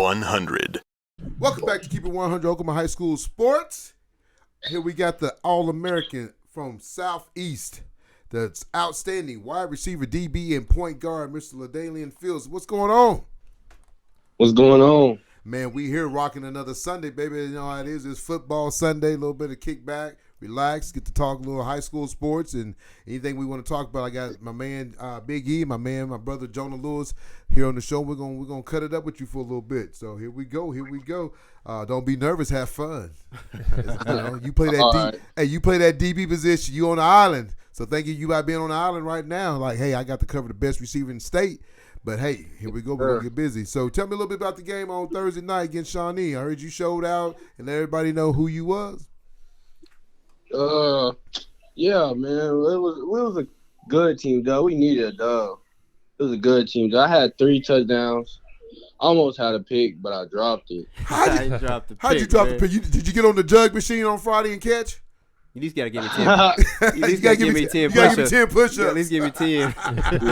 100. Welcome back to Keep It 100 Oklahoma High School Sports. Here we got the All-American from Southeast, the outstanding wide receiver, DB, and point guard, Mr. LaDainian Fields. What's going on? What's going on? Man, we here rocking another Sunday, baby. You know how it is. It's football Sunday, a little bit of kickback, relax, get to talk a little high school sports and anything we want to talk about. I got my man Big E, my brother Jonah Lewis here on the show. We're gonna cut it up with you for a little bit. So here we go. Don't be nervous, have fun. You play that you play that DB position. You on the island. So thank you about being on the island right now. Like, hey, I got to cover the best receiver in the state. But, hey, here we go. We're going to get busy. So, tell me a little bit about the game on Thursday night against Shawnee. I heard you showed out and let everybody know who you was. Yeah, man. It was a good team, though. We needed a dub. It was a good team. I had 3 touchdowns. Almost had a pick, but I dropped it. How'd you drop the pick? Did you get on the jug machine on Friday and catch? You just gotta give me 10. You gotta give me 10 push-ups. You gotta give me 10 push-ups. At least give me 10.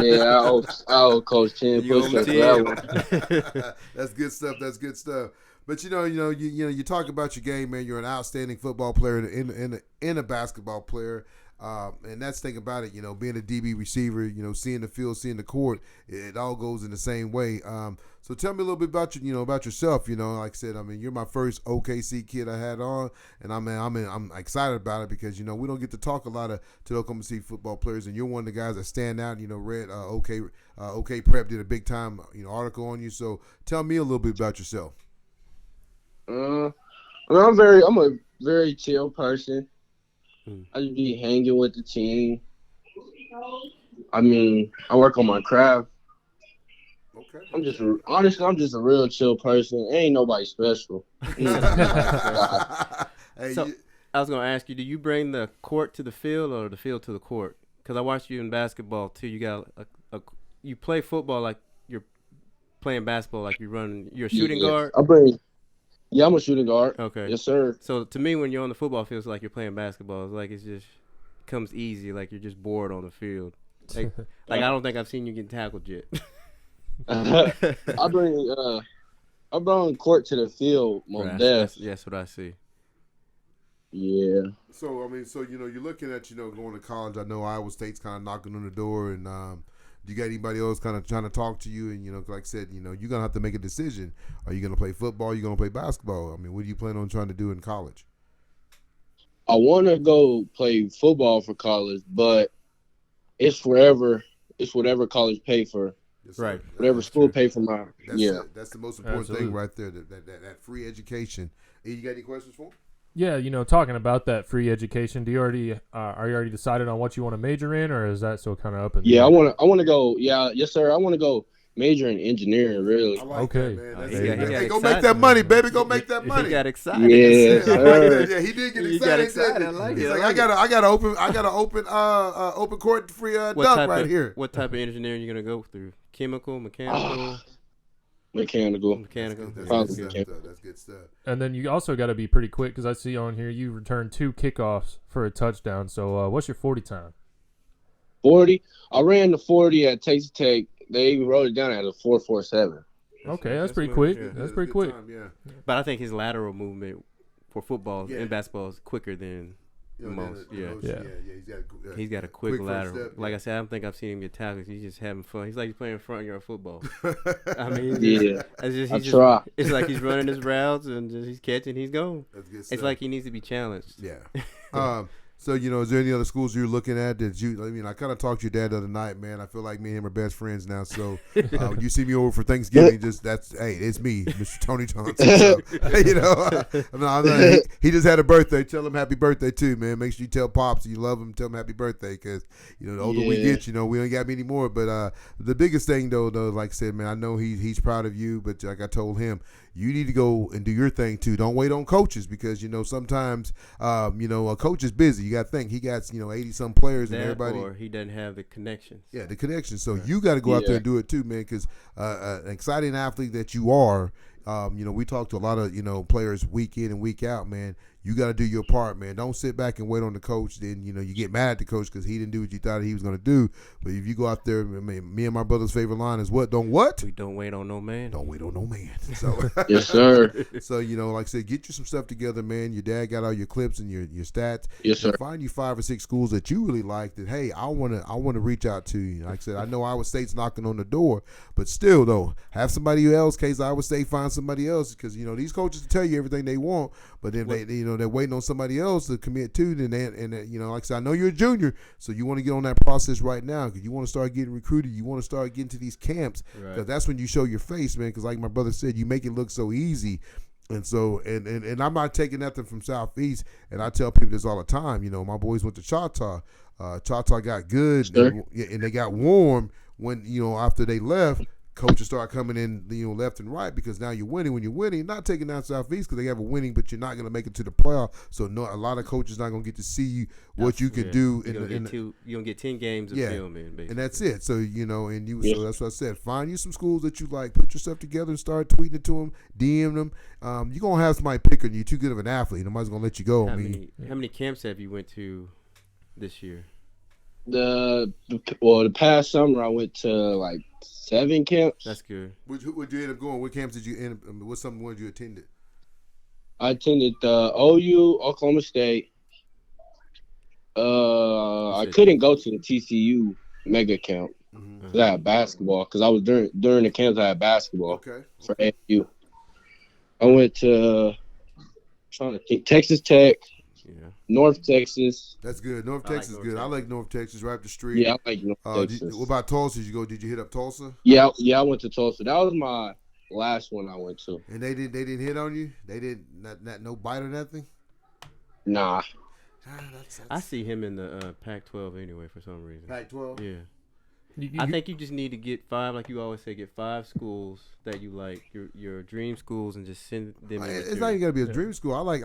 Yeah, I owe Coach 10 push-ups for that one. That's good stuff. But you talk about your game, man. You're an outstanding football player and a basketball player. And that's the thing about it, being a DB receiver, seeing the field, seeing the court, it all goes in the same way. So tell me a little bit about about yourself. Like I said, you're my first OKC kid I had on, and I'm excited about it because we don't get to talk a lot to the Oklahoma City football players, and you're one of the guys that stand out. Read OK Prep did a big time article on you. So tell me a little bit about yourself. I'm a very chill person. I just be hanging with the team. I work on my craft. Okay. I'm just a real chill person. Ain't nobody special. So I was gonna ask you, do you bring the court to the field or the field to the court? Because I watched you in basketball too. You got you play football like you're playing basketball, like you're a shooting guard. I'm a shooting guard. Okay. Yes, sir. So to me, when you're on the football field, it's like you're playing basketball. It's like it just comes easy, like you're just bored on the field. Like I don't think I've seen you get tackled yet. I bring court to the field, That's what I see. Yeah. So you're looking at going to college. I know Iowa State's kind of knocking on the door, and do you got anybody else kind of trying to talk to you? And like I said, you're gonna have to make a decision. Are you gonna play football? Are you gonna play basketball? What do you plan on trying to do in college? I want to go play football for college, but it's whatever college pay for. Yes, right. Whatever school pay for my. That's the most important thing right there. That free education. You got any questions for him? Yeah, talking about that free education, do you already are you already decided on what you want to major in, or is that still kind of up in the air? I want to go. Yeah, yes, sir. I want to go major in engineering. Really. I like okay. That, man. Hey, go make that money, baby. Go make that money. He got excited. Yeah, yeah, he did get excited. He got excited. I like He's it. like, I got open court free dunk right here. What type of engineering you gonna go through? Chemical, mechanical. Mechanical. That's good stuff. And then you also got to be pretty quick because I see on here you returned 2 kickoffs for a touchdown. So what's your 40 time? 40. I ran the 40 at Texas Tech. They wrote it down at a 4.47. Okay, that's pretty quick. Yeah. That's pretty quick. Time, yeah. But I think his lateral movement for football and basketball is quicker than most. He's got a quick lateral. Step, like I said, I don't think I've seen him get tackled. He's just having fun. He's like he's playing front yard football. It's like he's running his routes and he's catching. He's going. That's good stuff. It's like he needs to be challenged. Yeah. So, is there any other schools you're looking at that I kind of talked to your dad the other night, man. I feel like me and him are best friends now. So, when you see me over for Thanksgiving, it's me, Mr. Tony Johnson. So, he just had a birthday. Tell him happy birthday, too, man. Make sure you tell Pops you love him. Tell him happy birthday because, the older we get, we don't got many more. But the biggest thing, though, like I said, man, I know he's proud of you. But like I told him, you need to go and do your thing, too. Don't wait on coaches because, sometimes, a coach is busy. You got to think he got 80-some players and everybody. Or he doesn't have the connections. Yeah, the connections. So you got to go out there and do it too, man. Because an exciting athlete that you are, we talk to a lot of players week in and week out, man. you got to do your part, man. Don't sit back and wait on the coach. Then you get mad at the coach because he didn't do what you thought he was going to do. But if you go out there, I mean, me and my brother's favorite line is what? Don't what? We don't wait on no man. Don't wait on no man. So Yes, sir. So like I said, get you some stuff together, man. Your dad got all your clips and your stats. Yes, sir. And find you 5 or 6 schools that you really like. That hey, I want to reach out to you. Like I said, I know Iowa State's knocking on the door, but still though, have somebody else. Case Iowa State find somebody else because these coaches will tell you everything they want, but then they're waiting on somebody else to commit to. Then like I said, I know you're a junior, so you want to get on that process right now because you want to start getting recruited. You want to start getting to these camps because that's when you show your face, man. Because like my brother said, you make it look so easy. And so, and I'm not taking nothing from Southeast, and I tell people this all the time. My boys went to Choctaw. Choctaw got good, Sure. and they got warm when after they left. Coaches start coming in, left and right because now you're winning. When you're winning, not taking down Southeast because they have a winning, but you're not going to make it to the playoff. So no, a lot of coaches not going to get to see what you can do. You're going to get 10 games of film in, basically. And that's it. So so that's what I said. Find you some schools that you like. Put yourself together and start tweeting it to them, DM them. You're going to have somebody pick on you. You're too good of an athlete. Nobody's going to let you go. How many camps have you went to this year? The past summer I went to like 7 camps. That's good. Would you end up going? What camps did you end up? What's some ones you attended? I attended the OU, Oklahoma State. I couldn't go to the TCU mega camp. Mm-hmm. I had basketball because I was during the camps I had basketball for AU. I went to trying to think Texas Tech. Yeah. North Texas. That's good. North Texas is good. I like North Texas, right up the street. Yeah, I like North Texas. What about Tulsa? Did you hit up Tulsa? Yeah, I went to Tulsa. That was my last one I went to. And they didn't hit on you? They didn't not no bite or nothing? Nah. I see him in the Pac-12 anyway for some reason. Pac-12? Yeah. I think you just need to get 5, like you always say, get 5 schools that you like, your dream schools, and just send them. It's not even gotta be a dream school. I like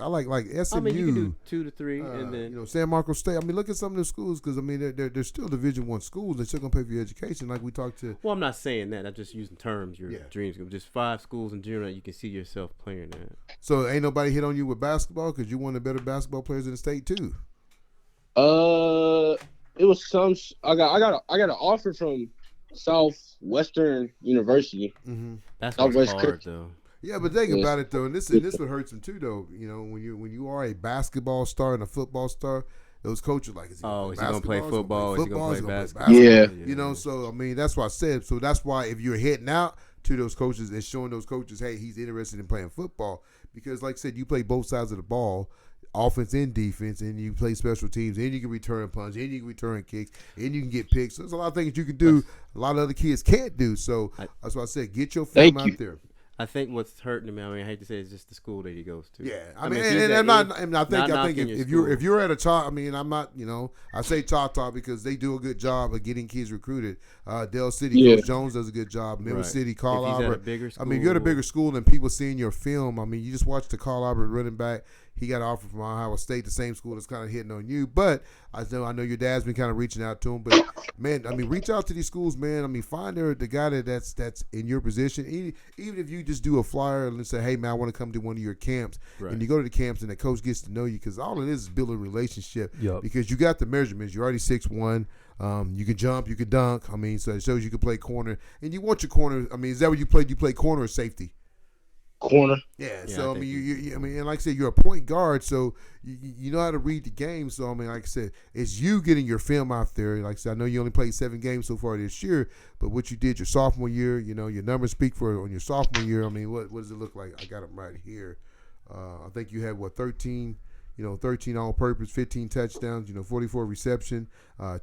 SMU. I mean, you can do 2 to 3, and then San Marcos State. I mean, look at some of the schools because I mean they're still Division I schools. They're still gonna pay for your education. Like we talked to. Well, I'm not saying that. I'm just using terms. Your dream school, just 5 schools in general that you can see yourself playing at. So ain't nobody hit on you with basketball because you're one of the better basketball players in the state too. It was some. I got an offer from Southwestern University. Mm-hmm. That's hard though. Yeah, but think about it though, and this what hurts them too though. When you are a basketball star and a football star, those coaches like, is he gonna play football? Is he gonna play basketball? Yeah. So I mean that's why I said. So that's why if you're heading out to those coaches and showing those coaches, hey, he's interested in playing football because, like I said, you play both sides of the ball. Offense and defense, and you play special teams, and you can return punts, and you can return kicks, and you can get picks. So there's a lot of things you can do. A lot of other kids can't do. So that's why I said, get your film out there. I think what's hurting him, I think it's just the school that he goes to. Yeah, I think if you're at a child, I mean, I'm not, I say Choctaw because they do a good job of getting kids recruited. Dell City, Coach Jones does a good job. Middle City, Carl Albert. I mean, if you're at a bigger school and people seeing your film, I mean, you just watch the Carl Albert running back. He got an offer from Iowa State, the same school that's kind of hitting on you. But I know your dad's been kind of reaching out to him. But man, I mean, reach out to these schools, man. I mean, find the guy that's in your position. Even if you just do a flyer and say, hey man, I want to come to one of your camps, and you go to the camps and the coach gets to know you because all it is building a relationship. Yep. Because you got the measurements. You're already 6'1". You can jump, you can dunk. I mean, so it shows you can play corner, and you want your corner. I mean, is that what you played? You play corner or safety? Corner. Yeah, so I mean, you and like I said, you're a point guard, so you know how to read the game. So I mean, like I said, it's you getting your film out there. Like I said, I know you only played 7 games so far this year, but what you did your sophomore year, your numbers speak for on your sophomore year. I mean, what does it look like? I got them right here. I think you had 13. 13 all-purpose, 15 touchdowns, 44 reception,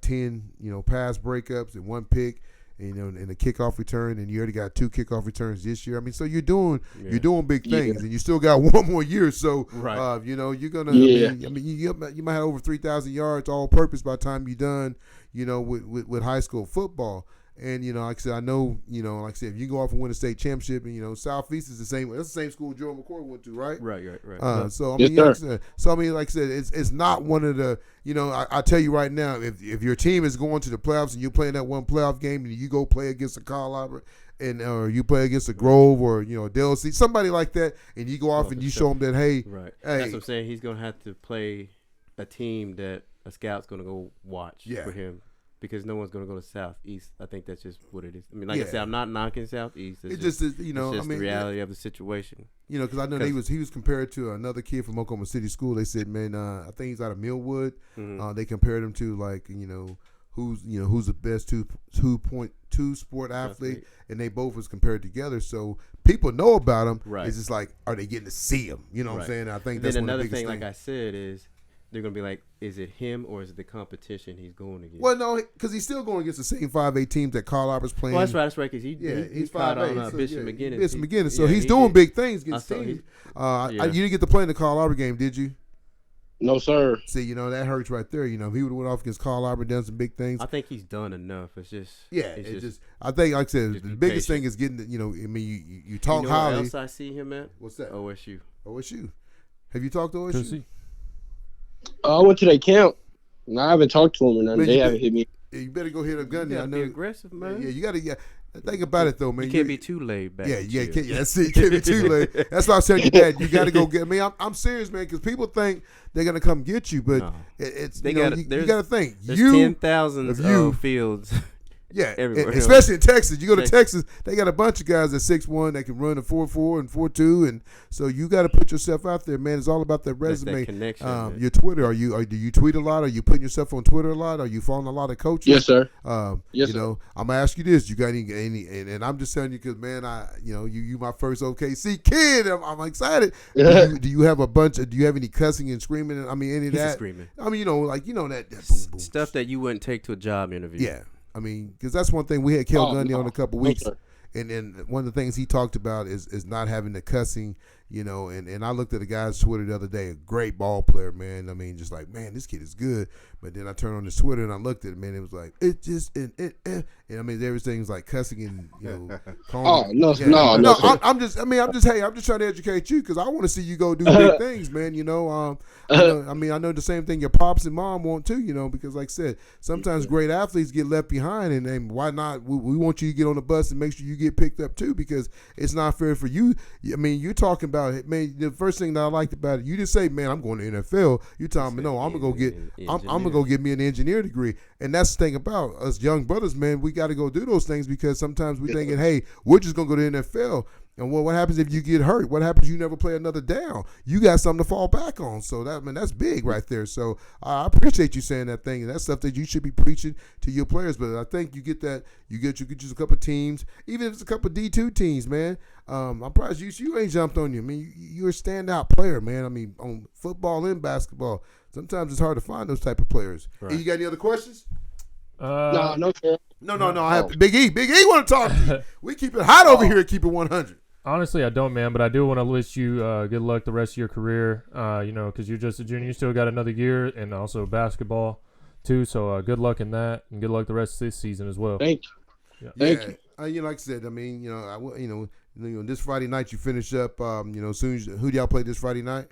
10 pass breakups and 1 pick. And a kickoff return, and you already got 2 kickoff returns this year. I mean, so you're doing big things, and you still got 1 more year. So, you're gonna. Yeah. I mean, you might have over 3,000 yards all purpose by the time you're done. With high school football. And like I said, I know, like I said, if you go off and win a state championship, and Southeast is the same. That's the same school Joe McCoy went to, right? Right. So I mean, like I said, it's not one of the. I tell you right now, if your team is going to the playoffs and you're playing that one playoff game and you go play against a Carl Albert, and or you play against a Grove or DLC, somebody like that, and you go off and you show them that hey, right. Hey, That's what I'm saying. He's gonna have to play a team that a scout's gonna go watch for him. Because no one's going to go to Southeast. I think that's just what it is. I mean, like I said, I'm not knocking Southeast. It just is, it's just the reality of the situation. Because I know he was compared to another kid from Oklahoma City School. They said, man, I think he's out of Millwood. They compared him to who's the best 2.2 sport athlete, and they both was compared together. So people know about him. Right. It's just like, are they getting to see him? You know what I'm saying? I think and that's then one of the another biggest thing. things. Like I said, is they're gonna be like, is it him or is it the competition he's going against? Well, no, because he's still going against the same 5A teams that Carl Albert's playing. Well, that's right. Because he's 5A. Bishop McGinnis. Bishop McGinnis. So he's doing big things against teams. You didn't get to play in the Carl Albert game, did you? No, sir. See, that hurts right there. He would have went off against Carl Albert, done some big things. I think he's done enough. It's just it's just I think, like I said, the biggest thing is getting. You talk highly. Where else I see him at? What's that? OSU. Have you talked to OSU? Tennessee. I went to their camp. And I haven't talked to them or nothing. They haven't hit me. You better go hit a gun. You I gotta know. be aggressive, man. Yeah, you gotta. Yeah, think about it though, man. You can't be too laid back. Yeah, you can't be too late. That's why I was telling you that you got to go get. I mean, I'm serious, man, because people think they're gonna come get you, but it's you got to think there's 10,000 of Fields. Yeah, everywhere, especially in Texas. You go to Texas, they got a bunch of guys at 6'1" that can run a 4.4 and 4.2, and so you got to put yourself out there, man. It's all about that resume. That connection, your Twitter. Do you tweet a lot? Are you putting yourself on Twitter a lot? Are you following a lot of coaches? Yes, sir. Yes, sir. I'm gonna ask you this: you got any? And I'm just telling you because, man, you my first OKC kid. I'm excited. Do you have a bunch? Do you have any cussing and screaming? I mean, any of that? Screaming. I mean, that boom, boom stuff that you wouldn't take to a job interview. Yeah. I mean, because that's one thing. We had Kel Gundy on a couple weeks, and then one of the things he talked about is not having the cussing, and I looked at the guy's Twitter the other day, a great ball player, man. I mean, just like, man, this kid is good. But then I turned on his Twitter and I looked at it, man. It was like, and I mean, everything's like cussing and, calling. No. I'm just trying to educate you because I want to see you go do big things, man. I know the same thing your pops and mom want too, because like I said, sometimes great athletes get left behind, and why not? We want you to get on the bus and make sure you get picked up too, because it's not fair for you. I mean, you're talking about, man, the first thing that I liked about it, you didn't say, man, I'm going to the NFL. You telling me, no, I'm gonna go get, I'm gonna go get me an engineering degree. And that's the thing about us young brothers, man. We got to go do those things because sometimes we're thinking, hey, we're just gonna go to the NFL. And what happens if you get hurt? What happens if you never play another down? You got something to fall back on. So that's big right there. So I appreciate you saying that thing. And that's stuff that you should be preaching to your players. But I think you get that. You get just a couple of teams, even if it's a couple of D2 teams, man. I'm surprised you ain't jumped on you. I mean, you're a standout player, man. I mean, on football and basketball, sometimes it's hard to find those type of players. Right. You got any other questions? No, sir. No. I have Big E. Big E want to talk to you. We keep it hot over here. Keep it 100. Honestly, I don't, man, but I do want to wish you good luck the rest of your career, because you're just a junior. You still got another year and also basketball, too. So good luck in that, and good luck the rest of this season as well. Thank you. Yeah. Thank you. Like I said, I mean, this Friday night you finish up, soon as who do y'all play this Friday night?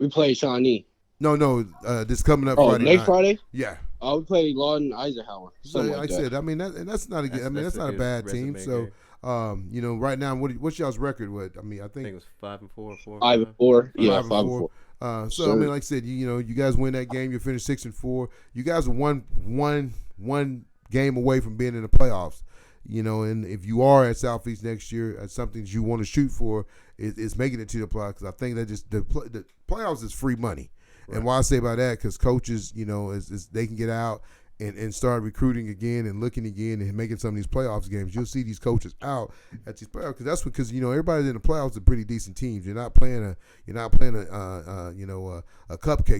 We play Shawnee. No, this coming up Friday night. Next Friday? Yeah. We play Lawton Eisenhower. So, like I said, I mean, that's not a good. I mean, that's not a bad team. So. Right now, what's y'all's record? What I mean, I think it was 5-4, 5-4. Yeah, 5-4. So I mean, like I said, you guys win that game, you finish 6-4. You guys are one game away from being in the playoffs. And if you are at Southeast next year, something you want to shoot for is making it to the playoffs. Because I think that just the playoffs is free money. Right. And why I say about that, because coaches, is they can get out and start recruiting again and looking again and making some of these playoffs games. You'll see these coaches out at these playoffs because everybody in the playoffs are pretty decent teams. You're not playing a cupcake.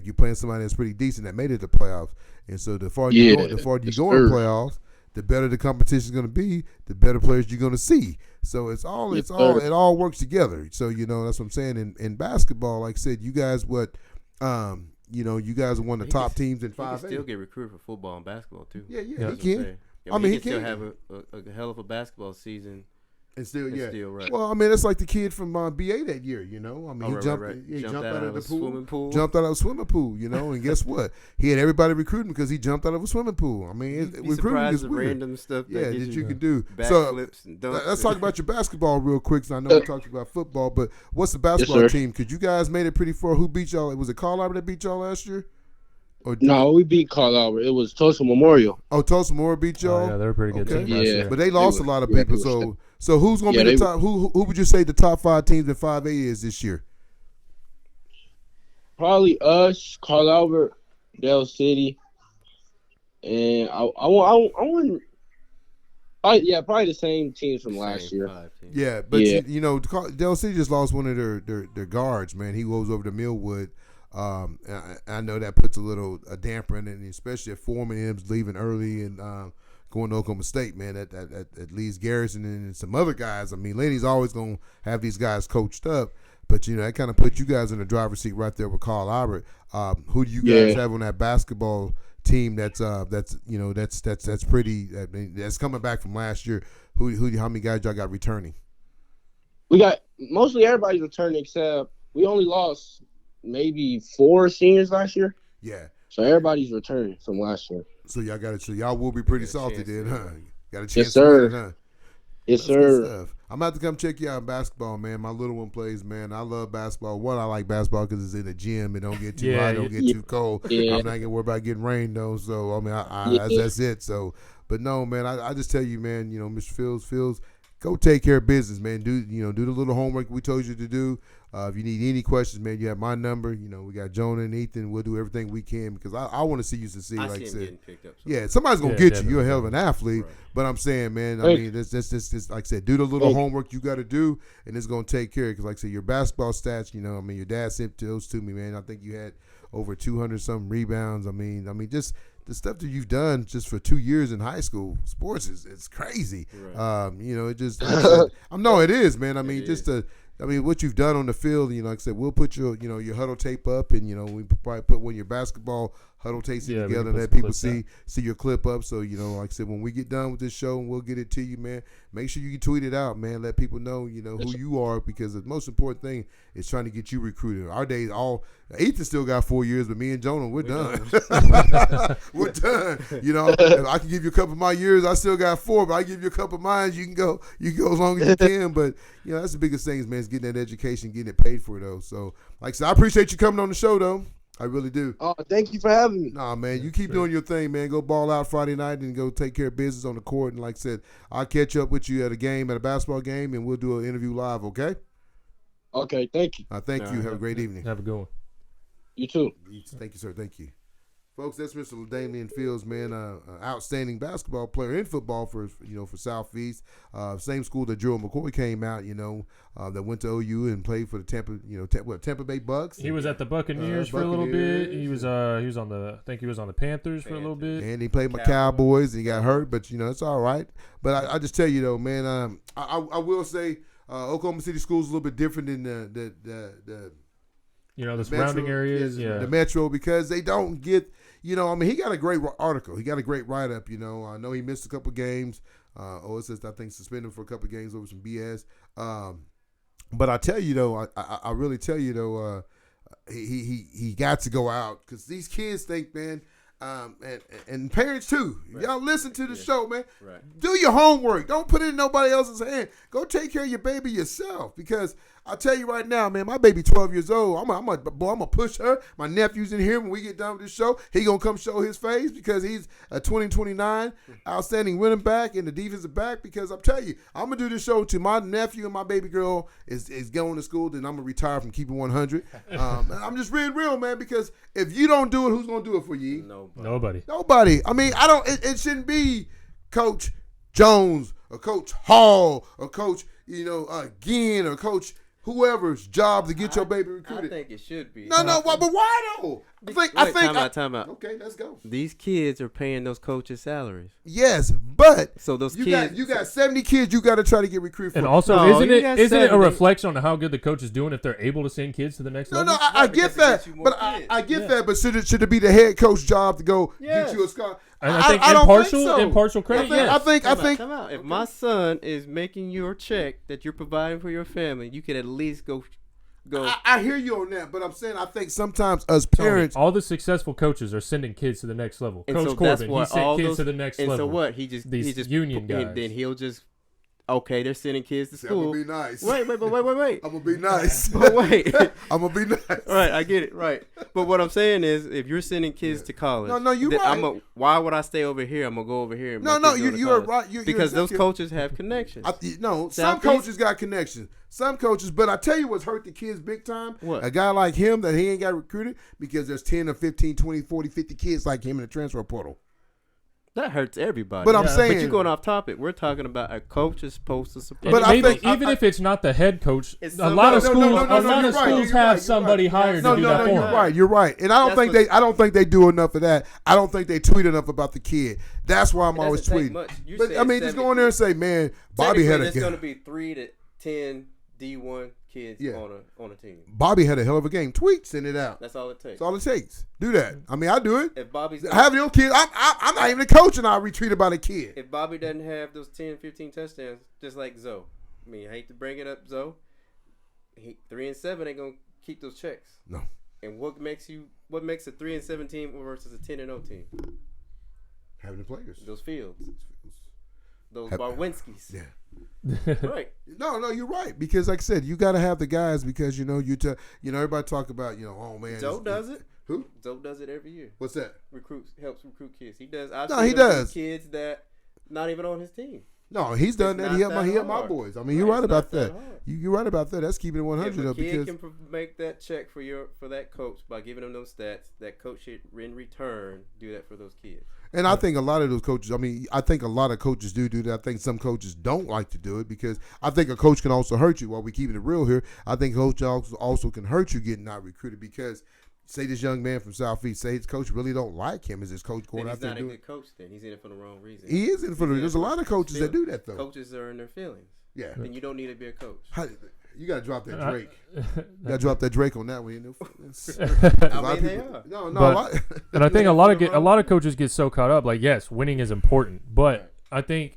You're playing somebody that's pretty decent that made it to the playoffs. And so the farther you go in playoffs, the better the competition is going to be, the better players you're going to see. So it all works together. So that's what I'm saying. In basketball, like I said, you guys you guys are one of the top teams in 5A. He can still get recruited for football and basketball too. Yeah, he can. I mean, he can still have a hell of a basketball season And still, And yeah. still, right. Well, I mean, it's like the kid from BA that year, you know. I mean, Oh, he jumped, right. he Jumped jumped out out of of the a swimming pool. Jumped out of a swimming pool, you know. And guess what? He had everybody recruiting because he jumped out of a swimming pool. I mean, You'd be recruiting surprised is the weird. random stuff Yeah, that that gets you can do. backflips and dunks. Let's talk about your basketball real quick. So I know we talked about football, but what's the basketball sir. team? Because you guys made it pretty far. Who beat y'all? Was it Carl Albert that beat y'all last year? Or No, we beat Carl Albert. It was Tulsa Memorial. Oh, Tulsa Moore beat y'all. Yeah, they're a pretty good Okay. team last Yeah. year. But they lost a lot of yeah, people. they were So who's gonna Yeah, be the they top? Who would you say the top 5 teams in 5A is this year? Probably us, Carl Albert, Dell City, and I want. Probably the same teams from last year. Yeah, but Yeah. you know, Del City just lost one of their guards. Man, he goes over to Millwood. I know that puts a damper in it, and especially if Foreman M's leaving early and going to Oklahoma State. Man, that leaves Garrison and some other guys. I mean, Laney's always gonna have these guys coached up. But you know that kind of puts you guys in the driver's seat right there with Carl Albert. Who do you guys have on that basketball team? That's pretty. I mean, that's coming back from last year. How many guys y'all got returning? We got mostly everybody's returning except we only lost maybe 4 seniors last year. Yeah. So everybody's returning from last year. So y'all got it. So y'all will be pretty salty then, huh? Got a chance Yes, to win sir. it, huh? Yes, That's good sir. stuff. I'm about to come check you out in basketball, man. My little one plays, man. I love basketball. One, I like basketball because it's in the gym. It don't get too hot, don't get too cold. Yeah. I'm not gonna worry about getting rain though. So I mean, that's it. So, but no, man. I just tell you, man. You know, Mr. Fields, go take care of business, man. Do the little homework we told you to do. If you need any questions, man, you have my number. You know, we got Jonah and Ethan. We'll do everything we can because I want to see you succeed. I Like I see him said, getting picked up. yeah, somebody's gonna get you. You're a hell of an athlete. Right. But I'm saying, man, I Hey. mean, this like I said, do the little homework you got to do, and it's gonna take care. Because like I said, your basketball stats, you know, I mean, your dad sent those to me, man. I think you had over 200 something rebounds. I mean, just the stuff that you've done just for 2 years in high school sports is crazy. Right. You know, it just I know it is, man. I mean, It what you've done on the field, you know, like I said, we'll put your huddle tape up, and we probably put one of your basketball huddle tapes together and let people see your clip up. So like I said, when we get done with this show, and we'll get it to you, man. Make sure you tweet it out, man. Let people know, who you are, because the most important thing is trying to get you recruited. Our days, Ethan still got 4 years, but me and Jonah, we're done. We're done. If I can give you a couple of my years, I still got 4, but I give you a couple of mine, you can go as long as you can. But that's the biggest thing, man, is getting that education, getting it paid for, though. So, like I said, I appreciate you coming on the show, though. I really do. Oh, thank you for having me. Nah, man, you keep doing your thing, man. Go ball out Friday night and go take care of business on the court. And like I said, I'll catch up with you at a basketball game, and we'll do an interview live, okay? Okay, thank you. Thank you. Have a great evening. Have a good one. You too. Thank you, sir. Thank you. Folks, that's Mr. LaDainian Fields, man, outstanding basketball player in football for Southeast. Same school that Joe McCoy came out, that went to OU and played for the Tampa Bay Bucks. He was at the Buccaneers for a little bit. He was on the Panthers for a little bit. And he played my Cowboys, and he got hurt, but it's all right. But I just tell you though, man, I will say Oklahoma City School is a little bit different than the the surrounding metro, areas, the metro, because they don't get. He got a great article. He got a great write-up, I know he missed a couple games. It says, I think, suspended for a couple games over some BS. But I tell you, though, I really tell you, though, he got to go out because these kids think, man, and parents, too. Right. Y'all listen to the show, man. Right. Do your homework. Don't put it in nobody else's hand. Go take care of your baby yourself, because I'll tell you right now, man, my baby 12 years old, I'm going to push her. My nephew's in here when we get done with this show. He going to come show his face because he's a 2029 outstanding running back and the defensive back, because I'm telling you, I'm going to do this show to my nephew and my baby girl is going to school, then I'm going to retire from keeping 100. I'm just being real, man, because if you don't do it, who's going to do it for you? Nobody. I mean, it shouldn't be Coach Jones or Coach Hall or Coach, Ginn or Coach whoever's job to get your baby recruited. I think it should be. No, but why though? Time out. Okay, let's go. These kids are paying those coaches' salaries. Yes, but So those you kids, got 70 kids you got to try to get recruited for. And also, No, isn't you it got isn't it a 70. reflection on how good the coach is doing if they're able to send kids to the next level? I get because it that, gets you more but kids. I get that. But should it be the head coach job to go Yes. get you a scholarship? And I think don't impartial, think so. impartial credit. Yes. I think. Time out. If my son is making your check that you're providing for your family, you can at least go. I hear you on that, but I'm saying I think sometimes as Tony, parents, all the successful coaches are sending kids to the next level. And Coach so that's Corbin, why he sent all kids those- to the next And level. so what? He just union guys. Then he'll just okay. They're sending kids to I'm gonna school. be nice. Wait. I'm gonna be nice. But wait. I'm gonna be nice. Right, I get it. Right, but what I'm saying is, if you're sending kids to college, No, you're then right. Why would I stay over here? I'm gonna go over here. and No, my kids go to you're college. right. You're Because those exactly- coaches have connections. Some Southeast- coaches got connections. Some coaches, but I tell you what's hurt the kids big time. What? A guy like him that he ain't got recruited because there's 10 or 15, 20, 40, 50 kids like him in the transfer portal. That hurts everybody. But I'm saying- but you're going off topic. We're talking about a coach is supposed to support. And But I maybe think- even if it's not the head coach, It's a lot of somebody- schools, no, a lot you're of right, schools you're have right, somebody you're right. hired No, to do that for you're them. right. You're right. And I That's don't think they do enough of that. I don't think they tweet enough about the kid. That's why I'm It always doesn't take tweeting. much. You But said I mean, just 70 go in there and say, man, Bobby had a It's going to be 3 to 10 D1 kids Yeah. on a team. Bobby had a hell of a game. Tweet, send it out. That's all it takes. That's all it takes. Do that. I mean, I do it. If Bobby's Have your kid. I'm not even a coach, and I retweet about a kid. if Bobby doesn't have those 10, 15 touchdowns, just like Zoe. I mean, I hate to bring it up, Zoe. 3 and 7 ain't gonna keep those checks. No. And what makes a 3 and 7 team versus a 10 and 0 team? Having the players. Those Fields, those Have- Barwinskis. Yeah. Right. No, you're right. Because like I said, you got to have the guys because everybody talk about oh man. Zoe does it. Who? Zoe does it every year. What's that? Helps recruit kids. He does. I've No, seen he him do does. Kids that not even on his team. No, he's done that. not He helped that my hard. boys. I mean, you're Right, right it's about not that that. hard. You're right about that. That's keeping it 100 If a though, kid because can make that check for that coach by giving them those stats, that coach should in return do that for those kids. and I think a lot of those coaches. I mean, I think a lot of coaches do that. I think some coaches don't like to do it because I think a coach can also hurt you. While we keeping it real here, I think a coach also can hurt you getting not recruited because. Say this young man from Southeast, say his coach really don't like him. Is his coach going Then out he's there not a doing? good coach. Then he's in it for the wrong reason. He is in front of. There's a lot of coaches that do that though. Coaches are in their feelings. Yeah. And you don't need to be a coach. You gotta drop that Drake. You gotta drop that Drake on that one. You know? I mean, they are. No. But- And I think a lot of coaches get so caught up. Like, yes, winning is important, but I think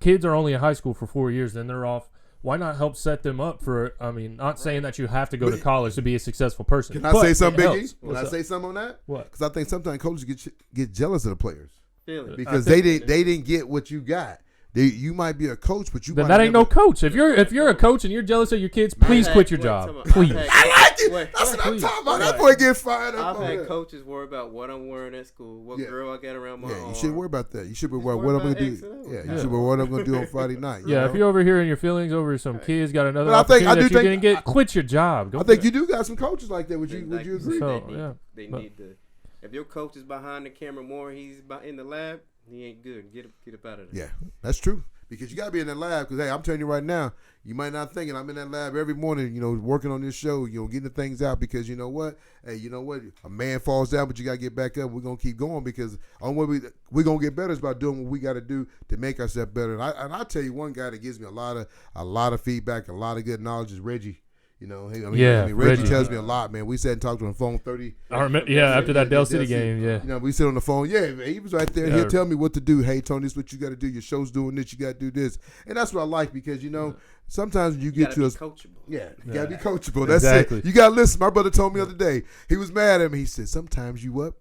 kids are only in high school for 4 years, then they're off. Why not help set them up for? I mean, not saying that you have to go to college to be a successful person. Can I but say something, it Biggie? helps. Can I say something on that? What? Because I think sometimes coaches get jealous of the players Feelings. because they didn't get what you got. You might be a coach, but you Then might that ain't no coach. If you're a coach and you're jealous of your kids, please quit your job. Please. I like it. Wait, That's what I'm please. talking about. That boy get fired up. I've on had that. coaches worry about what I'm wearing at school, what Yeah. girl I got around my Yeah, arm. you shouldn't worry about that. You should be Just worried what I'm worry gonna about do. X and O. Yeah, you Yeah. should be what I'm gonna do on Friday night. Yeah, know? if you're over here in your feelings over some kids got another But I think- opportunity I that do you think- didn't get, quit your job. Go I think do you do got some coaches like that. Would you agree? So, They need, yeah. they But- need to. If your coach is behind the camera more, he's in the lab. He ain't good. Get up out of there. Yeah, that's true. Because you got to be in that lab. Because, hey, I'm telling you right now, you might not think it. I'm in that lab every morning, working on this show, getting the things out. Because you know what? Hey, you know what? A man falls down, but you got to get back up. We're going to keep going because only way we're going to get better is by doing what we got to do to make ourselves better. And I tell you, one guy that gives me a lot of feedback, a lot of good knowledge is Reggie. Reggie Reggie. tells me a lot, man. We sat and talked on the phone 30. I remember, after that Dell City game, yeah. We sit on the phone. Yeah, man, he was right there. Yeah. He'll tell me what to do. Hey, Tony, this is what you got to do. Your show's doing this. You got to do this. And that's what I like because, sometimes when you get to be a coachable. yeah, you got to be coachable. That's Exactly. it. You got to listen. My brother told me the other day. He was mad at me. He said, sometimes you up.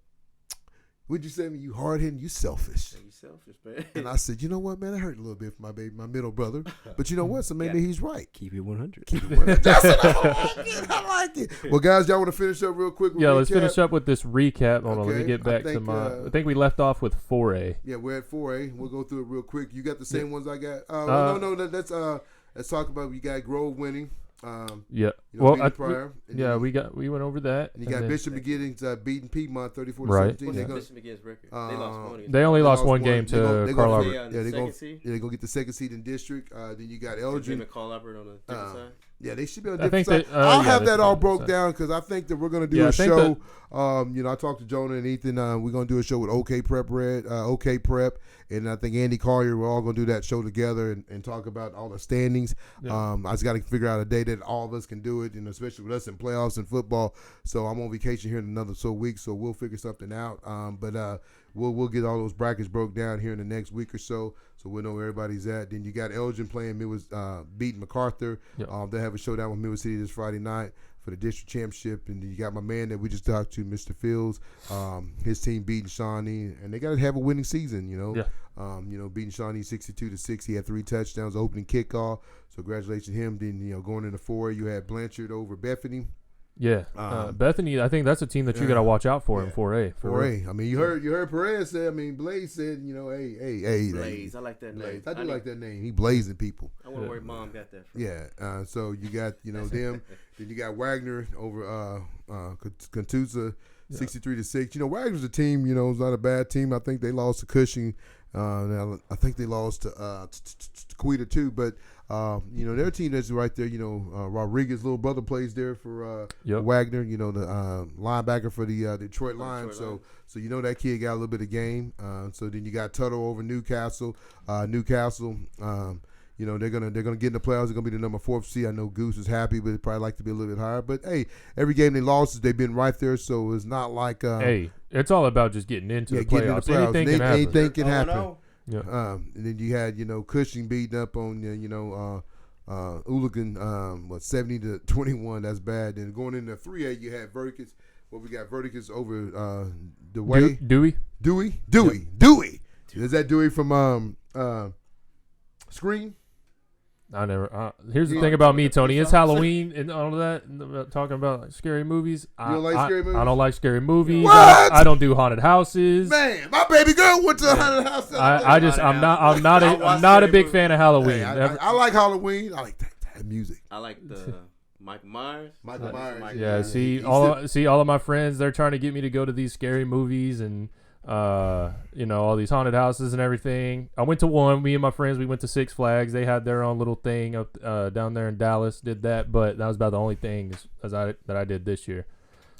What'd you say to me? You hard-hitting, you selfish. You selfish, man. And I said, you know what, man? It hurt a little bit for my baby, my middle brother. But you know what? So maybe he's right. Keep it 100. Keep it 100. That's what I like it. Well, guys, y'all want to finish up real quick? With Yeah, let's recap? finish up with this recap. Hold on, let me Okay, get back I to think, I think we left off with 4A. Yeah, we're at 4A. We'll go through it real quick. You got the same ones I got. No. Let's talk about you got Grove winning. Yeah. Beating Pryor. And yeah, then we went over that. And you got Bishop McGinning's beating Piedmont 34-17. Right. What's They're Bishop McGinn's record? They lost one. They only lost one one. game to Carl Albert. Yeah, they're going to get the second seed in district. Then you got Eldridge. Carl Albert on the different side. Yeah, they should be on I think different side. that, I'll yeah, have they that should all be on broke different down because I think that we're going to do Yeah, I a think show. I talked to Jonah and Ethan. We're going to do a show with OK Prep OK Prep, and I think Andy Collier. We're all going to do that show together and talk about all the standings. Yeah. I just got to figure out a day that all of us can do it, and especially with us in playoffs and football. So I'm on vacation here in another week, so we'll figure something out. But we'll get all those brackets broke down here in the next week or so we'll know where everybody's at. Then you got Elgin playing beating MacArthur. Yep. They have a showdown with Midwest City this Friday night for the district championship. And you got my man that we just talked to, Mr. Fields. His team beating Shawnee, and they got to have a winning season, Yeah. Beating Shawnee 62-6. He had 3 touchdowns, opening kickoff. So congratulations to him. Then, going into 4, you had Blanchard over Bethany. Yeah, Bethany. I think that's a team that you got to watch out for in 4A. 4A. I mean, you heard Perez say. I mean, Blaze said, hey, Blaze. I like that name. I do like that name. He blazing people. I wonder where Mom got that from. Yeah. So you got them. Then you got Wagner over Catoosa, 63-6. Wagner's a team. It's not a bad team. I think they lost to Cushing. Now I think they lost to Pt.2, but their team that's right there. Rodriguez's little brother plays there for Wagner. The linebacker for the Detroit Lions. So that kid got a little bit of game. So then you got Tuttle over Newcastle. Newcastle. They're gonna get in the playoffs. They're gonna be the number 4 seed. I know Goose is happy, but they'd probably like to be a little bit higher. But hey, every game they lost, they've been right there. So it's not like hey, it's all about just getting into the playoffs. Anything can happen. Anything can happen. No. Yeah. And then you had Cushing beating up on Ooligan 70-21. That's bad. Then going into 3A, you had Verticus. We got Verticus over Dewey. Dewey. Dewey. Is that Dewey from Screen? I never. Here's the thing about me, Tony. It's Halloween and all of that. And talking about scary movies. You don't like scary movies? I don't like scary movies. What? I don't do haunted houses. Man, my baby girl went to a haunted house. I'm not a big fan of Halloween. Hey, I like Halloween. I like that music. I like the Michael Myers. Michael Myers. Yeah. See all of my friends. They're trying to get me to go to these scary movies and. All these haunted houses and everything. I went to one. Me and my friends, we went to Six Flags. They had their own little thing up down there in Dallas. Did that, but that was about the only thing that I did this year.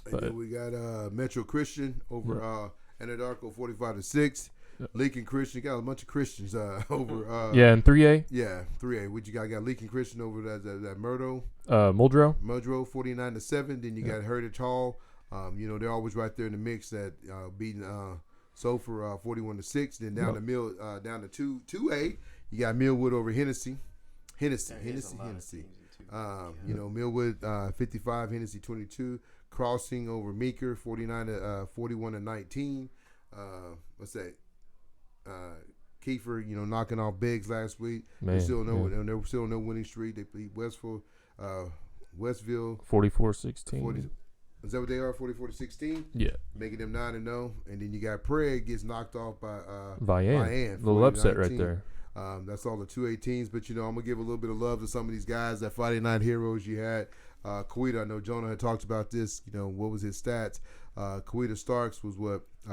And then we got Metro Christian over Anadarko 45-6. Yep. Lincoln Christian, got a bunch of Christians over. In 3A. Yeah, 3A. What you got? Got Lincoln Christian over that Murdo. Muldrow 49-7. Then you got Heritage Hall. They're always right there in the mix at beating Sulphur 41-6. Then down to 2A, you got Millwood over Hennessy. Millwood 55, Hennessy 22. Crossing over Meeker 41-19. What's that? Kiefer, knocking off Biggs last week. They're still on no winning streak. They beat Westville 44-16. Is that what they are? 44-16. Yeah, making them 9-0, and then you got Prague gets knocked off by Vian. Little upset right there. That's all the 2A teams, but I'm gonna give a little bit of love to some of these guys. That Friday Night Heroes you had. Kawita, I know Jonah had talked about this. What was his stats? Kawita Starks was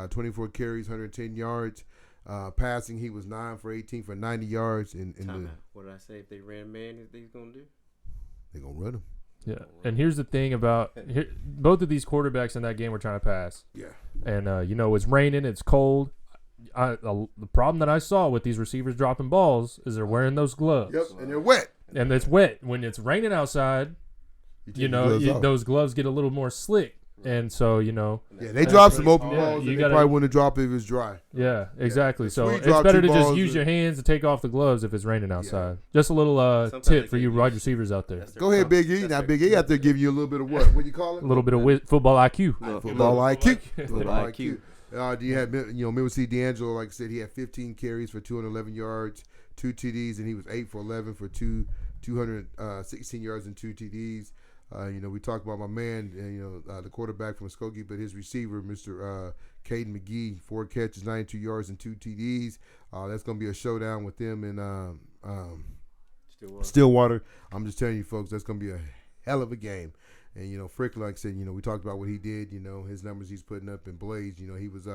24 carries, 110 yards. Passing, he was 9 for 18 for 90 yards. What did I say? If they ran man, what they gonna do? They're gonna run him. Yeah, and here's the thing about both of these quarterbacks in that game were trying to pass. Yeah, and it's raining, it's cold. The problem that I saw with these receivers dropping balls is they're wearing those gloves. Yep, and they're wet. And it's wet when it's raining outside. Those gloves get a little more slick. And so, they dropped some open balls. You probably wouldn't drop it if it was dry. Yeah, exactly. So it's dropped better to 2 just balls use your hands and take off the gloves if it's raining outside. Just a little tip for you wide receivers out there. Go ahead, Big E. Now, Big E out there giving you a little bit of what? What do you call it? A little bit of football IQ. Football IQ. Football IQ. You had, Milwaukee D'Angelo, like I said, he had 15 carries for 211 yards, 2 TDs, and he was 8 for 11 for 216 yards and 2 TDs. We talked about my man, the quarterback from Muskogee, but his receiver, Mr. Caden McGee, 4 catches, 92 yards, and 2 TDs. That's going to be a showdown with them in Stillwater. I'm just telling you, folks, that's going to be a hell of a game. And, Frick, like I said, we talked about what he did, his numbers he's putting up in Blaze. He was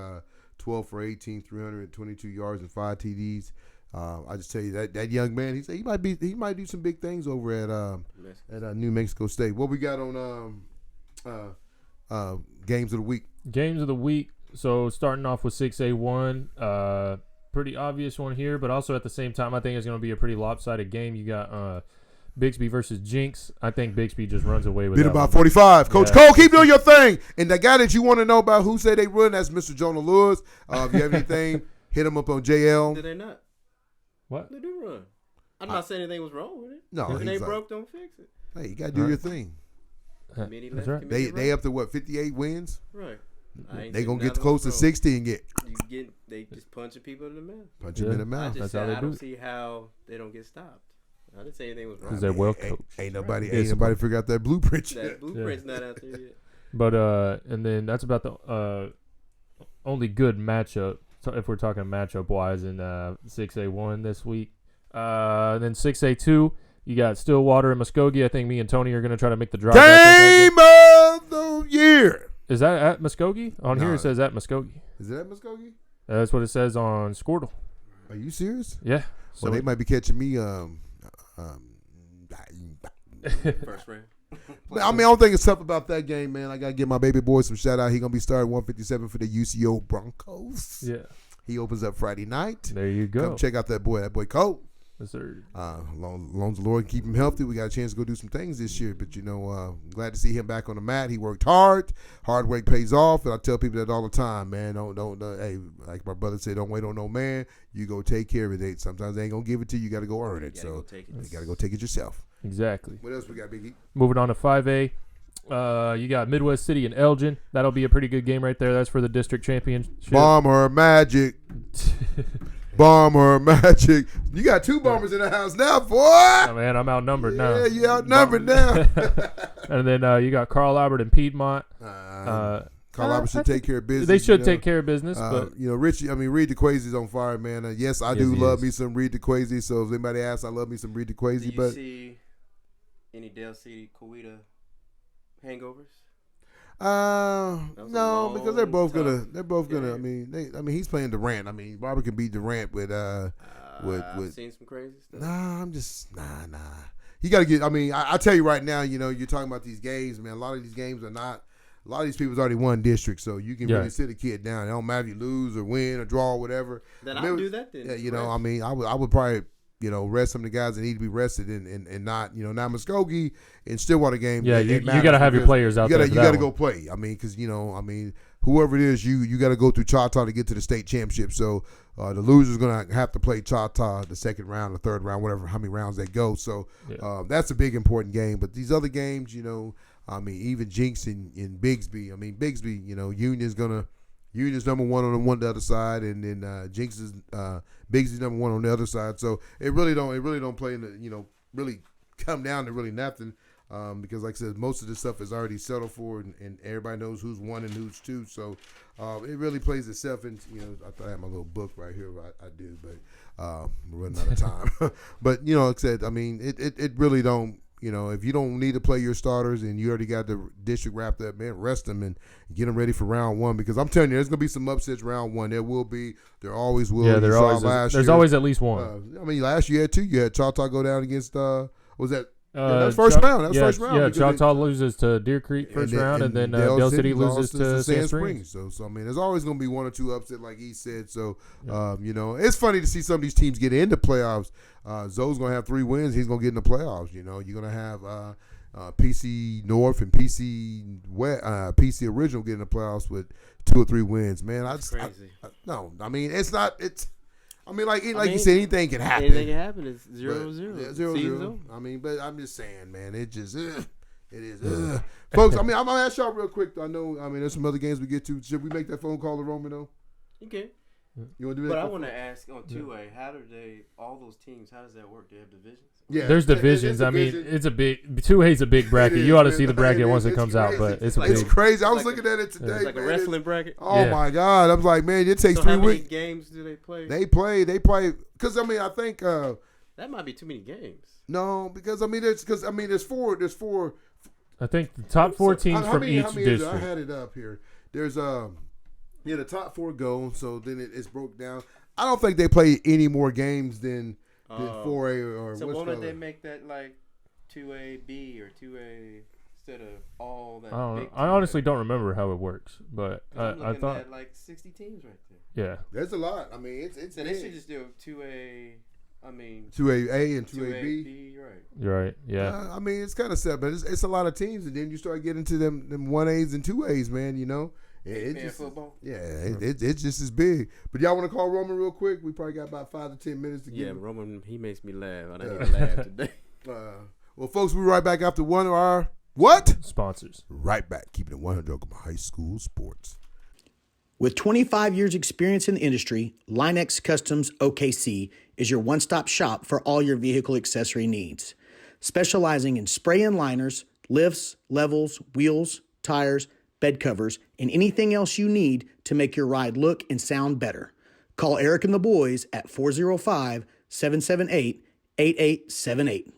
12 for 18, 322 yards and 5 TDs. I just tell you that young man, he might do some big things over at New Mexico State. What we got on games of the week? Games of the week. So starting off with 6A1, pretty obvious one here, but also at the same time, I think it's going to be a pretty lopsided game. You got Bixby versus Jinx. I think Bixby just runs away with Beat that about one. 45. Coach Cole, keep doing your thing. And the guy that you want to know about who say they run, that's Mr. Jonah Lewis. If you have anything, hit him up on JL. Did they not? What? They do run. I'm not saying anything was wrong with it. No, if it ain't like, broke, don't fix it. Hey, you got to do your thing. Committee That's left, right. committee They right. up to what, 58 wins? Right. They going to get close to 60 and They just punching people in the mouth. punch him in the I mouth. just That's said how they I do don't it. see how they don't get stopped. I didn't say anything was wrong. Because they're well Ain't- coached. Ain't nobody Discipline. figure out that blueprint yet. That blueprint's not out there yet. But and then that's about the only good matchup. So if we're talking matchup wise in 6A1 this week. Then 6A2, you got Stillwater and Muskogee. I think me and Tony are going to try to make the drive. Game of the year. Is that at Muskogee? On here No. it says at Muskogee. Is it at Muskogee? That's what it says on Squirtle. Are you serious? Yeah. Well, they might be catching me. First round. I mean, I don't think it's tough about that game, man. I got to give my baby boy some shout out. He going to be starting 157 for the UCO Broncos. Yeah. He opens up Friday night. There you go. Come check out that boy Cole. Yes, sir. Long as the Lord keep him healthy, we got a chance to go do some things this year. But, glad to see him back on the mat. He worked hard. Hard work pays off. And I tell people that all the time, man. Don't hey, like my brother said, don't wait on no man. You go take care of it. Sometimes they ain't going to give it to you. You got to go earn it. So you got to go take it yourself. Exactly. What else we got, Biggie? Moving on to 5A. You got Midwest City and Elgin. That'll be a pretty good game right there. That's for the district championship. Bomber Magic. Bomber Magic. You got two bombers in the house now, boy. Oh, man, I'm outnumbered now. Yeah, you outnumbered now. And then you got Carl Albert and Piedmont. Carl Albert should take care of business. They should take care of business, but Richie. I mean, Reed DeQuazy's on fire, man. Yes, I do he love is. me some Reed DeQuazy. So if anybody asks, I love me some Reed Do DeQuazy. you But see any Dale City Coweta hangovers? no, long, because they're both tough gonna. I game. mean, he's playing Durant. I mean, Robert can beat Durant with I've seen some crazy stuff. I'm just nah. You got to get. I mean, I tell you right now. You're talking about these games, man. A lot of these games are not. A lot of these people's already won district, so you can really sit a kid down. It don't matter if you lose or win or draw or whatever. Then I'll do that then. Yeah, I mean, I would probably rest some of the guys that need to be rested and not now Muskogee and Stillwater game. yeah, it you matters got to have your because players out there. You got to go play. I mean, because whoever it is, you got to go through Choctaw to get to the state championship. So the loser's gonna have to play Choctaw the second round, the third round, whatever how many rounds they go. So that's a big important game. But these other games, I mean, even Jinx and Bigsby. I mean, Bigsby, Union's number one on the other side, and then Jinx is Bigsby's number one on the other side. So it really don't play in the really come down to really nothing. Because like I said, most of this stuff is already settled for, and everybody knows who's one and who's two. So it really plays itself into. I thought I had my little book right here. I do, but I'm running out of time. But like I said, I mean, it really don't. If you don't need to play your starters and you already got the district wrapped up, man, rest them and get them ready for round one. Because I'm telling you, there's gonna be some upsets round one. There will be. There always will. Yeah, there's always at least one. I mean, last year you had two. You had Choctaw go down against. Was that? That was first round. That was first round. Yeah, Choctaw loses to Deer Creek first round, and then Dale City loses to Sand Springs. So I mean, there's always going to be one or two upset, like he said. So, it's funny to see some of these teams get into playoffs. Zoe's going to have 3 wins. He's going to get in the playoffs. You're going to have PC North and PC West, PC Original get in the playoffs with 2 or 3 wins. Man, That's crazy. I mean, it's not. It's. I mean, like I you said, anything can happen. Anything can happen. It's 0-0. Yeah, 0-0. I mean, but I'm just saying, man, it just it is. Folks, I mean, I'm gonna ask y'all real quick. I know. I mean, there's some other games we get to. Should we make that phone call to Roman though? You can. You want to do that? But I want to ask on 2A, how do all those teams, how does that work? Do they have divisions? Yeah, there's divisions. I mean, it's a big 2A's a big bracket. You ought to see the bracket once it comes out, but it's It's big. crazy. I was looking at it today. It's like a wrestling bracket. Oh my God! I was like, man, it takes So 3 how many weeks. games do they play? They play. Because I mean, I think That might be too many games. no. Because I mean, there's four. I think the top 4 teams How from many- each how many is it? district. I had it up here. There's the top 4 go. So then it's broke down. I don't think they play any more games than 4A or so what's won't called they make that like 2A-B or 2A instead of all that? I honestly don't remember how it works, but I thought at like 60 teams right there. Yeah, there's a lot. I mean, it's So they should just do 2A. I mean, 2A and 2AB. 2A-B, right? you're right. Yeah, I mean, it's kind of sad, but it's a lot of teams, and then you start getting to them 1As and 2As, man. You know, it's just football. Yeah, it's just as big. But y'all want to call Roman real quick? We probably got about 5 to 10 minutes to get. Yeah, Roman, he makes me laugh. I need to laugh today. Well, folks, we'll be right back after one of our what? sponsors. Right back, keeping it 100 Oklahoma high school sports. With 25 years experience in the industry, Linex Customs OKC is your one-stop shop for all your vehicle accessory needs. Specializing in spray-in liners, lifts, levels, wheels, tires, bed covers, and anything else you need to make your ride look and sound better. Call Eric and the boys at 405-778-8878.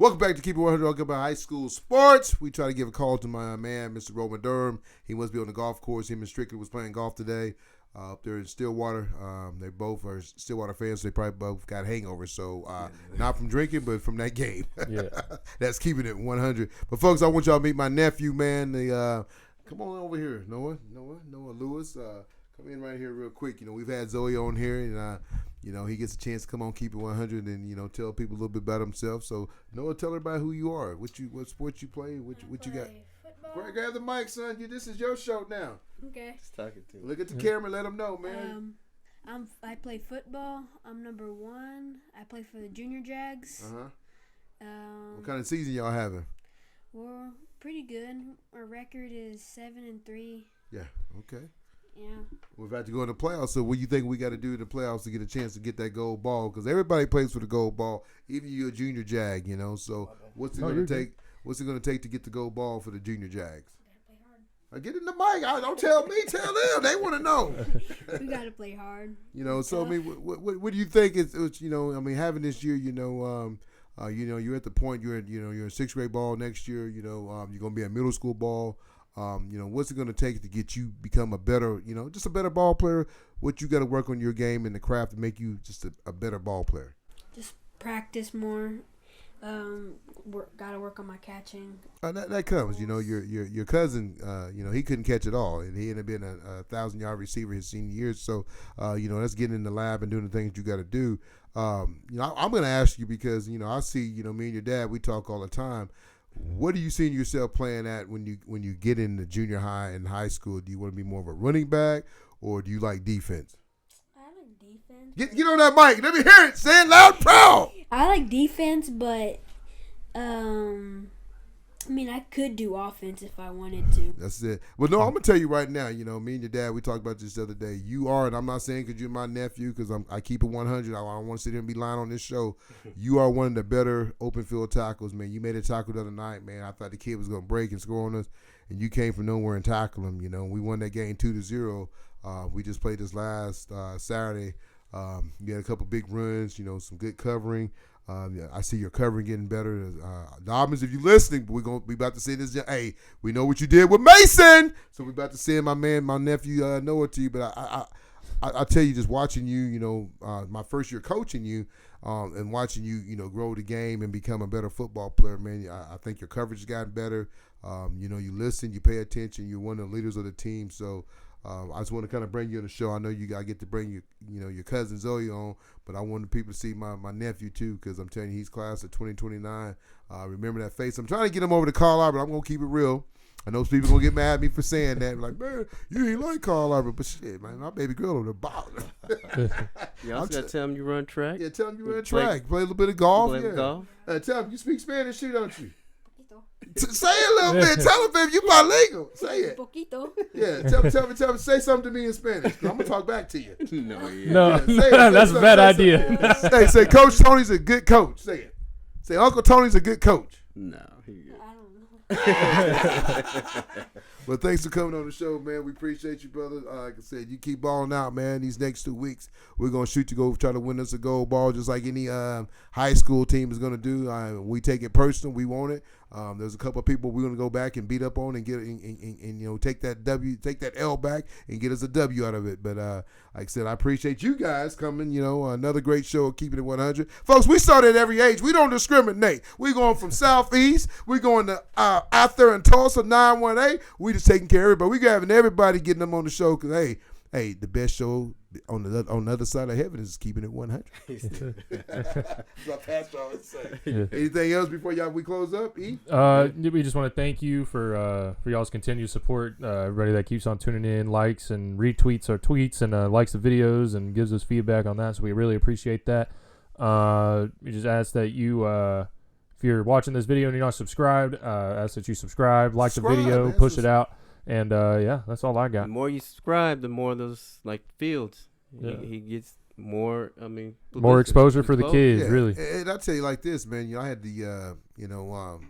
Welcome back to Keep It 100 Oklahoma high school sports. We try to give a call to my man, Mr. Roman Durham. He must be on the golf course. Him and Strickland was playing golf today up there in Stillwater. They both are Stillwater fans. So they probably both got hangovers. So not from drinking, but from that game. Yeah. That's keeping it 100. But, folks, I want y'all to meet my nephew, man. Come on over here, Noah Lewis. Come in right here real quick. You know, we've had Zoe on here, and you know, he gets a chance to come on, keep it 100, and you know, tell people a little bit about himself. So, Noah, tell everybody who you are, what sports you play, what you got. Football. Grab the mic, son. This is your show now. Okay. Just talking to him. Look at the camera, let them know, man. I play football. I'm number 1. I play for the Junior Jags. What kind of season y'all having? We're pretty good. Our record is 7-3. Yeah. Okay. Yeah. We're about to go in the playoffs. So, what do you think we got to do in the playoffs to get a chance to get that gold ball? Because everybody plays for the gold ball, even you a junior Jag, you know. So, what's it going to take? What's it going to take to get the gold ball for the junior Jags? Play hard. Get in the mic. Don't tell me. Tell them. They want to know. We gotta play hard. You know. So, I mean, what do you think is? You know, I mean, having this year, you know, you're at the point you're in 6th grade ball next year. You know, you're going to be at middle school ball. You know, what's it going to take to get you become a better, you know, just a better ball player? What you got to work on your game and the craft to make you just a better ball player? Just practice more. Gotta work on my catching. That comes, you know, your cousin, you know, he couldn't catch it all, and he ended up being a 1,000-yard receiver his senior year. So, you know, that's getting in the lab and doing the things you got to do. You know, I'm going to ask you because, you know, I see, you know, me and your dad, we talk all the time. What do you see yourself playing at when you get into junior high and high school? Do you want to be more of a running back, or do you like defense? I like defense. Get on that mic. Let me hear it. Say it loud and proud. I like defense, but I mean, I could do offense if I wanted to. That's it. Well, no, I'm going to tell you right now, you know, me and your dad, we talked about this the other day. You are, and I'm not saying because you're my nephew, because I keep it 100. I don't want to sit here and be lying on this show. You are one of the better open field tackles, man. You made a tackle the other night, man. I thought the kid was going to break and score on us, and you came from nowhere and tackled him. You know, we won that game 2-0. We just played this last Saturday. You had a couple big runs, you know, some good covering. I see your covering getting better. Dobbins, if you're listening, we about to see this. Hey, we know what you did with Mason, so we're about to send my nephew Noah to you. But I tell you, just watching you, you know, my first year coaching you, and watching you, you know, grow the game and become a better football player, man. I think your coverage has gotten better. You know, you listen, you pay attention. You're one of the leaders of the team, so. I just want to kind of bring you on the show. I know I get to bring your cousin Zoe on, but I wanted people to see my nephew too, because I'm telling you, he's class of 2029. Remember that face. I'm trying to get him over to Carl Albert. I'm gonna keep it real. I know people gonna get mad at me for saying that. Like, man, you ain't like Carl Albert, but shit, man, my baby girl on the bottom. You also got to tell him you run track. Yeah, tell him you run track. Play a little bit of golf. Play golf. Tell him you speak Spanish too, don't you? Say it a little bit. Tell him if you bilingual. Say it. Poquito. Yeah, tell me. Say something to me in Spanish. I'm gonna talk back to you. No, say that's a bad idea. Say, Coach Tony's a good coach. Say it. Say Uncle Tony's a good coach. No, I don't know. Well, thanks for coming on the show, man. We appreciate you, brother. Like I said, you keep balling out, man. These next 2 weeks, we're going to shoot to go try to win us a gold ball just like any high school team is going to do. We take it personal. We want it. There's a couple of people we're going to go back and beat up on and get and take that L back and get us a W out of it. But like I said, I appreciate you guys coming. Another great show, Keeping It 100. Folks, we start at every age. We don't discriminate. We're going from Southeast. We're going to out there in Tulsa, 918. We just taking care of it. But we're having everybody getting them on the show because, hey, the best show on the other side of heaven is Keeping It 100. That's what Pastor always say. Yeah. Anything else before we close up, E? We just want to thank you for y'all's continued support. Everybody that keeps on tuning in, likes and retweets our tweets and likes the videos and gives us feedback on that. So we really appreciate that. We just ask that you, if you're watching this video and you're not subscribed, ask that you subscribe, like the video, push it out. And, that's all I got. The more you subscribe, the more those, like, Fields. Yeah. He gets more, more exposure for the kids, really. And I'll tell you like this, man. I had the,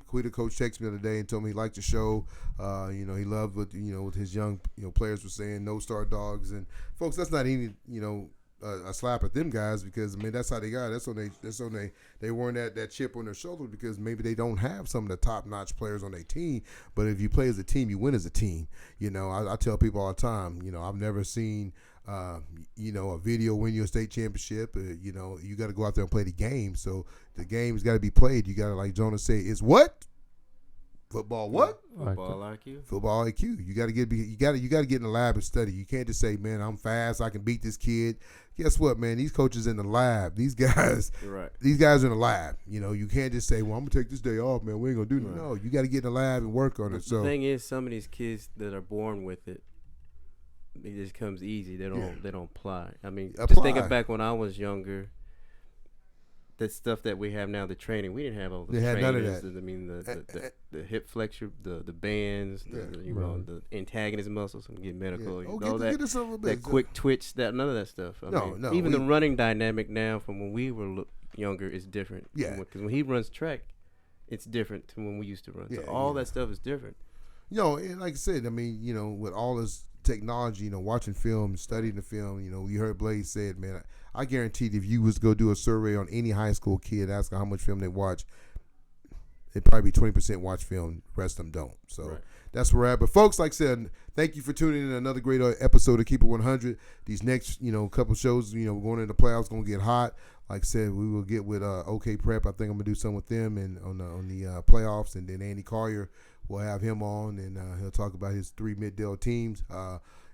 Quita coach text me the other day and told me he liked the show. He loved what, what his young, players were saying, no star dogs. And, folks, that's not any, a slap at them guys because that's how they got. That's when they weren't at that chip on their shoulder because maybe they don't have some of the top notch players on their team. But if you play as a team, you win as a team. I tell people all the time. I've never seen a video win you a state championship. You got to go out there and play the game. So the game's got to be played. You got to, like Jonah said, is what. Football what? Football IQ. Football IQ. You got to get in the lab and study. You can't just say, man, I'm fast. I can beat this kid. Guess what, man? These coaches in the lab. These guys. Right. These guys are in the lab. You can't just say, well, I'm gonna take this day off, man. We ain't gonna do nothing. No, you got to get in the lab and work on it. So the thing is, some of these kids that are born with it, it just comes easy. They don't apply. Just thinking back when I was younger. The stuff that we have now, the training, we didn't have all the trainers. None of that. The hip flexor, the bands, the antagonist muscles, and get medical. That quick twitch, none of that stuff. Even the running dynamic now from when we were younger is different. Yeah. Because when he runs track, it's different from when we used to run. So all that stuff is different. And like I said, with all this technology, watching film, studying the film, you heard Blaze said, man, I guarantee if you was to go do a survey on any high school kid, ask them how much film they watch, it'd probably be 20% watch film, the rest of them don't. So that's where we're at. But folks, like I said, thank you for tuning in to another great episode of Keep It 100. These next, couple shows, we're going into the playoffs, going to get hot. Like I said, we will get with OK Prep. I think I'm going to do something with them and on the playoffs. And then Andy Collier, we'll have him on, and he'll talk about his 3 mid-deal teams.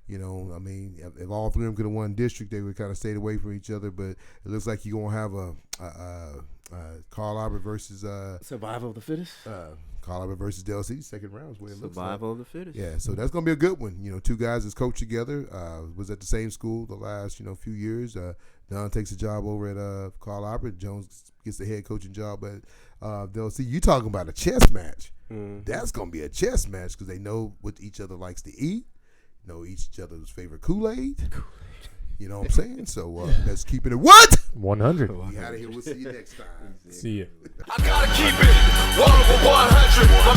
If all 3 of them could have won district, they would kind of stayed away from each other. But it looks like you're going to have a Carl Albert versus survival of the fittest. Carl Albert versus DLC, second round is what it looks like. Survival of the fittest. Yeah, so that's going to be a good one. 2 guys that's coached together, was at the same school the last, few years. Don takes a job over at Carl Albert. Jones gets the head coaching job at DLC. You talking about a chess match. Mm-hmm. That's going to be a chess match because they know what each other likes to eat, know each other's favorite Kool-Aid. You know what I'm saying? So let's keep it at what? 100. We out of here. We'll see you next time. See you. I gotta keep it 100.